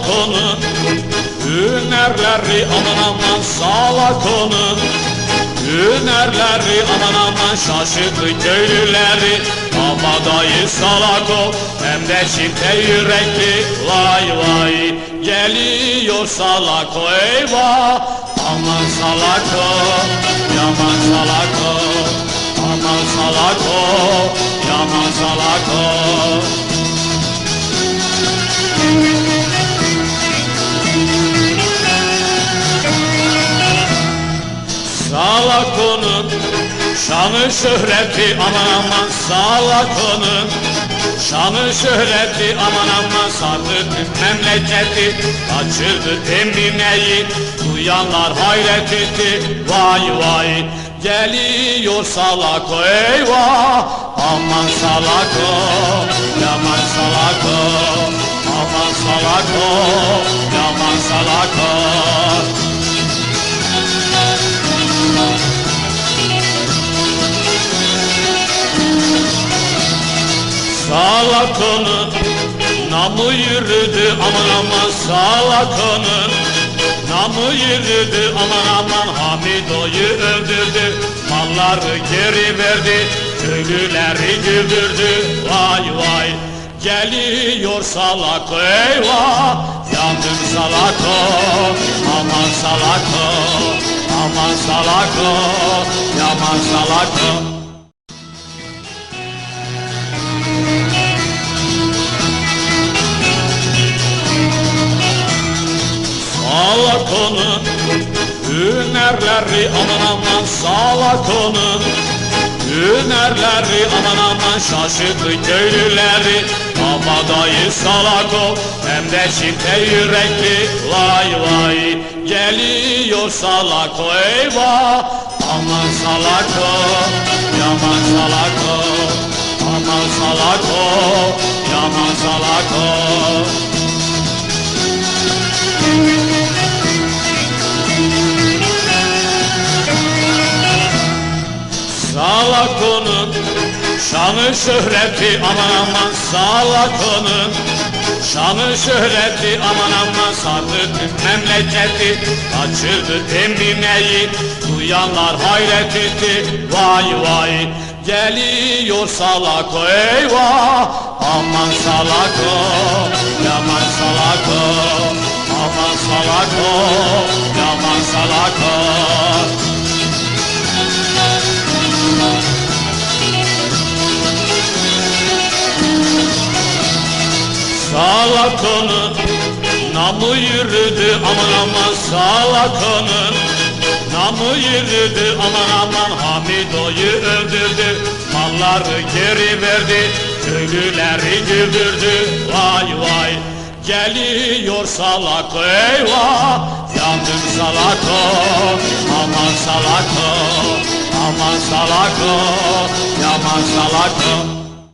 onun hünerleri aman aman salak onun hünerleri aman aman şaşırdı köylüleri. Kabadayı salak o hem de çifte yürekli vay vay. Geliyor salak o eyvah aman salak o yaman salak o aman salak o yaman salak o. Salak onun şanı şöhreti aman aman salak onun şanı şöhreti aman aman sardı tüm memleketi. Kaçırdı Emine'yi duyanlar hayret etti vay vay. Geliyor salak o eyvah aman salak o yaman salak o aman salak o yaman salak o. Salak onun namı yürüdü aman aman salak onun namı yürüdü aman aman Hamido'yu öldürdü. Malları geri verdi köylüleri güldürdü vay vay. Geliyor salak eyvah yandım salak o aman salak o aman salak o yaman salak o. Salak onun hünerleri aman aman salak onun hünerleri aman aman şaşırdı köylüleri. Kabadayı salak o hem de çifte yürekli vay vay. Geliyor salak o eyvah aman salak o yaman salak o aman salak o yaman salak o. Salak onun şanı şöhreti aman aman salak onun şanı şöhreti aman aman sardı tüm memleketi. Kaçırdı Emine'yi duyanlar hayret etti vay vay. Geliyor salak o eyvah aman salak o yaman salak o aman salak o yaman salak o. Salak onun namı yürüdü aman aman salak onun namı yürüdü aman aman Hamido'yu öldürdü. Malları geri verdi köylüleri güldürdü vay vay. Geliyor salak eyvah yandım salak o aman salak o aman salak o yaman salak o.